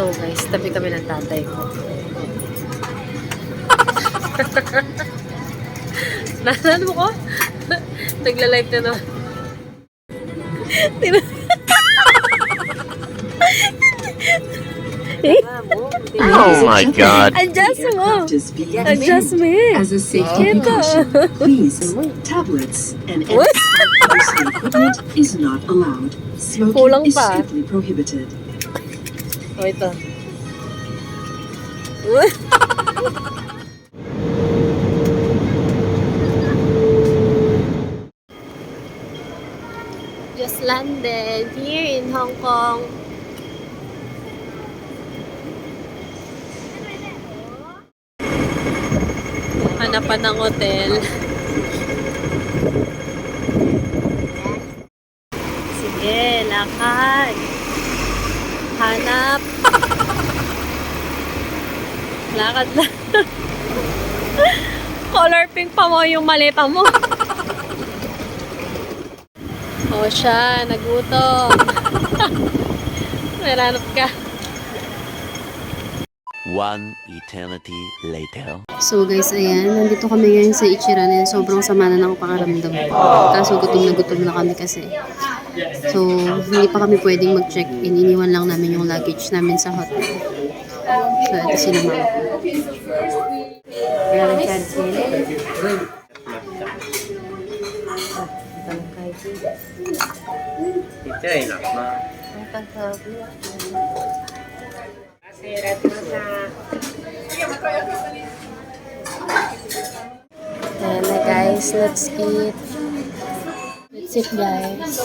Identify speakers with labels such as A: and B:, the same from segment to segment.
A: So guys, tabi kami ng tatay ko. Nasaan mo ko? Nagla-live na naman.
B: Oh my God.
A: Adjust mo. Adjust mo eh.
C: As a safety precaution, please, tablets and any equipment is not allowed.
A: Kulang
C: Smoking is
A: pa.
C: strictly prohibited.
A: O ito. Just landed here in Hong Kong. Hanapan ng hotel. Sige, lakad. Hanap. Lakad lang. Color pink pa mo yung maleta mo. O siya, nagutom. Meranap ka.
B: One eternity later.
A: So guys, ayan, nandito kami ngayon sa Ichiran and sobrang sama na ng pakaramdam ko. Kaso gutom na kami kasi. So, hindi pa kami pwedeng mag-check-in. Iniwan lang namin yung luggage namin sa hotel. So, ito sila mga. Ayan na guys, let's eat. Let's eat guys.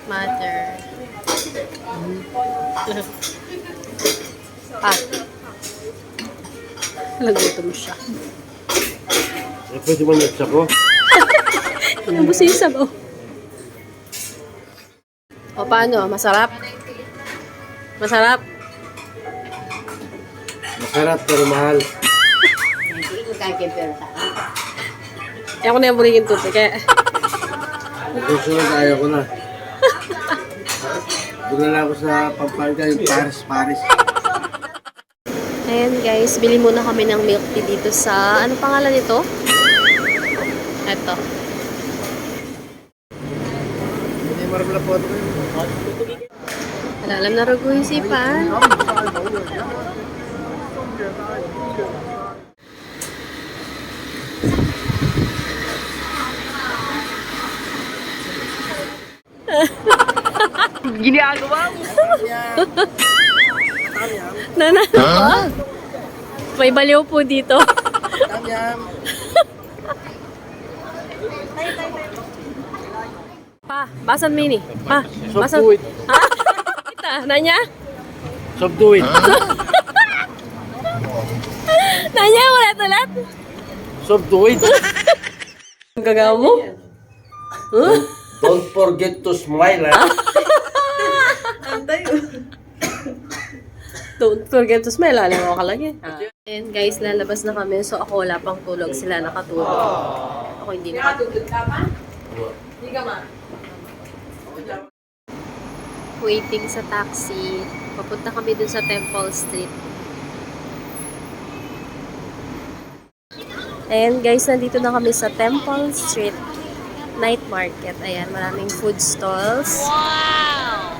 A: Mother. Nagutom siya.
D: Pwede mo nagsa ko?
A: Nabos yung sabaw. O paano? Masarap? Masarap?
D: Masarap pero mahal.
A: Kaya ko na yung buligin tubig. Kaya...
D: Susunod ayaw ko na. Doon na ako sa Pampanga, yung Paris.
A: Ayan guys, bili muna kami ng milk tea dito sa... Ano pangalan nito? Ito.
D: Hindi marabla po ito.
A: Alam na rago yung sipan.
D: Ginagawa mo!
A: Nana? Huh? May baliw po dito.
D: Tamyam!
A: Pa, basan mini. Pa, basan.
D: Subduit!
A: Ha? Kita, nanya?
D: Subduit!
A: Nanya, ulit-ulit?
D: Subduit!
A: Ang gagawa mo? Huh?
D: Don't forget to smile, ha?
A: Don't forget to smile. Alam mo ka lagi. And guys, lalabas na kami. So ako wala pang tulog. Sila nakatulog. Ako hindi nakatulog. Hindi ka ma? Waiting sa taxi. Papunta kami dun sa Temple Street. Ayan guys, nandito na kami sa Temple Street Night Market. Ayan, maraming food stalls. Wow!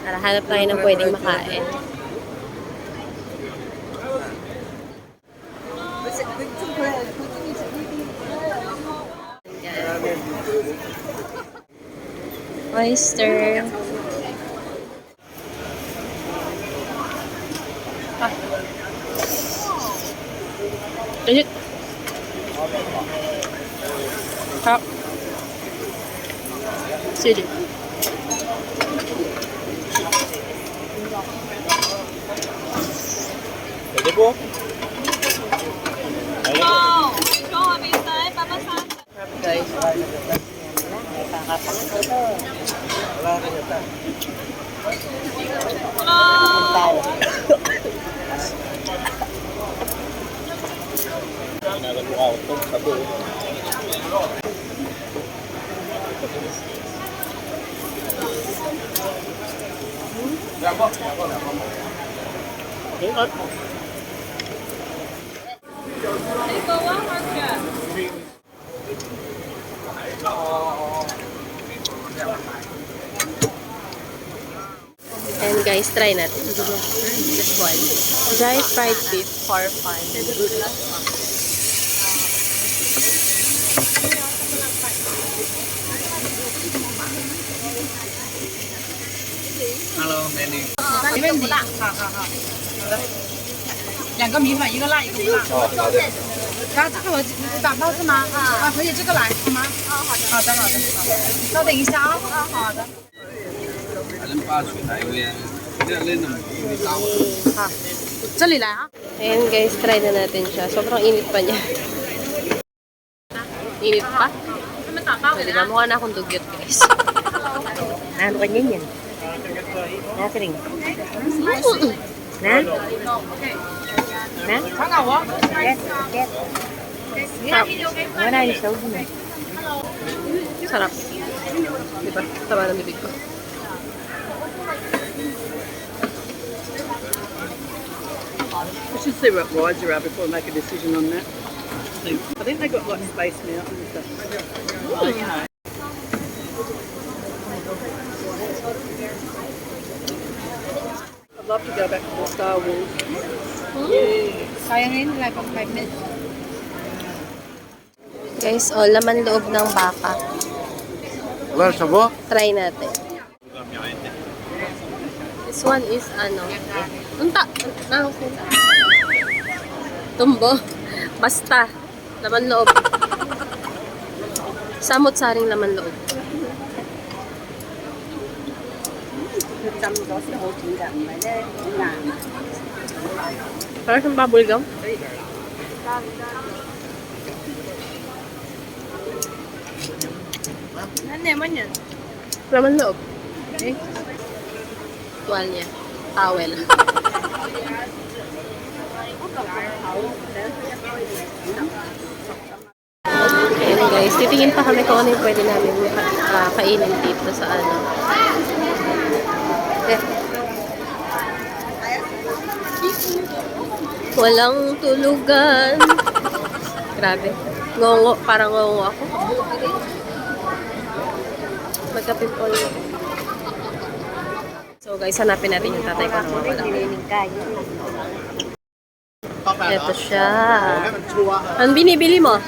A: Para hanap tayo ng pwedeng makain. Oyster. Legit. Sarap. Sili.
D: Pwede po?
A: Guys.
D: Wala rin yata.
A: And guys, try natin. This one. Dry fried beef for fun.
D: Hello, Manny.
E: 两个米粉，一个辣，一个不辣。
D: 哦，好的。
E: 然后这个我打包是吗？啊，可以这个来好吗？好的。好的，好的，好的。稍等一下啊。好的。好，这里来啊。
A: Ayan guys, try na natin siya. Sobrang init pa niya. Init pa? So, diba? Mukha na akong dugyot guys.
F: Ano ka niyan yan? Nasring. Na? Na?
E: 尝尝我。
F: Yes, yes. Wala yung sauce mo.
A: Sarap. Diba? Tama ng bibig ko.
G: I should see what rides are out before I make a decision on that. I think they got like Space Mountain and stuff. I'd love to go back to the Star Wars.
E: Kaya ngayon, like 5 minutes.
A: Guys, oh, laman loob ng baka.
D: Wala sa bo?
A: Try natin. This one is ano? Unta. Tumbo. Basta. Laman loob. Samot-saring laman loob. Parang siyang bubble gum.
E: Ano naman yan?
A: Laman loob. Okay. Tuwalya. Towel. Ayan guys, titingin pa kami kung ano yung pwede namin kainin dito sa ano. Walang tulugan. Grabe. Ngongo, parang ngongo ako. Magka-pimple. So guys, hanapin natin yung tatay ko na wala. Ito siya. Anong binibili mo?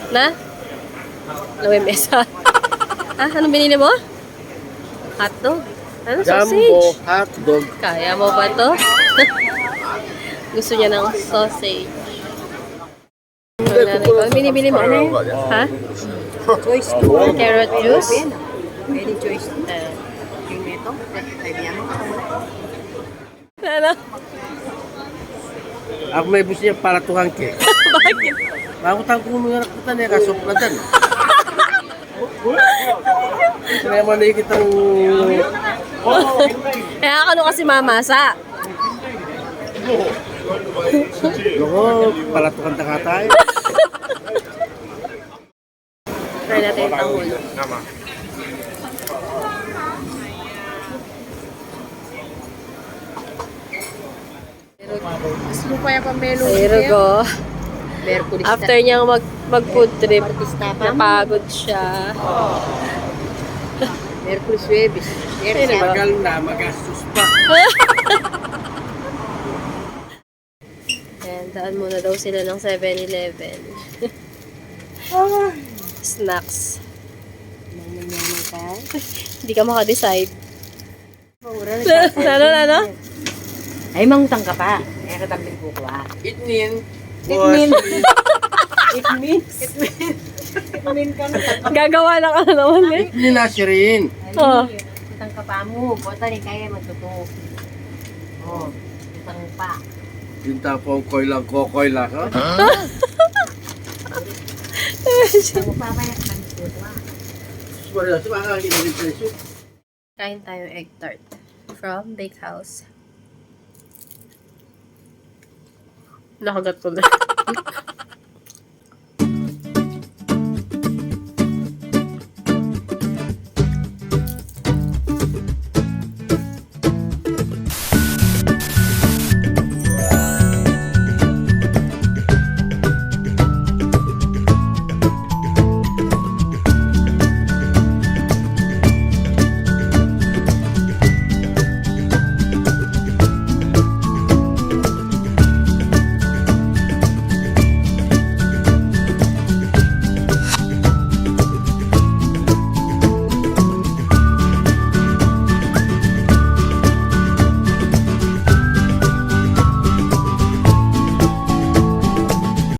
A: Na? Lawemesa. Ah, anong binili mo? Hotdog. Ano?
D: Jumbo
A: Sausage?
D: hotdog.
A: Kaya mo ba to? Gusto niya ng sausage. Ano binibili mo? Ano yun? Ha?
F: Choice.
A: Carrot juice?
F: Pwede choice. Yung neto, kaibigan mo.
A: Ano?
D: Ako may bus niya para tuhang ke.
A: Bakit?
D: Ako tangkong mga nakutan niya kasok na dyan. Kaya man na kitang...
A: Kaya ano kasi mamasa?
D: Loko, palatukan na ka tayo.
A: Try natin yung tanghol.
E: Gusto mo pa yung pamelo?
A: There you go.
F: Merkulis
A: After niyang mag-food trip, napagod siya.
F: Merkulis Webis.
A: Ayun ba?
D: Magal na, magastos pa.
A: Ayan, daan muna daw sila ng 7-Eleven. Snacks.
F: Nangyayari ka?
A: Hindi ka makadecide.
F: Mura
A: Ano?
F: Ay, mangutang ka pa. Kaya katambing ko ko ah.
D: Itnin,
F: Gagawa na ka na naman eh.
D: Hindi na siya rin.
F: Oh.
E: Itang ka pa mo. Bota rin kaya magtuto. Oh. Itang pa.
D: Yung tapong koy lang, kokoy lang. Ha?
E: Itang pa ba yung kanto?
D: Wala, sumakang hindi presyo.
A: Kain tayo egg tart from Bakehouse.
F: Nakagat ko na.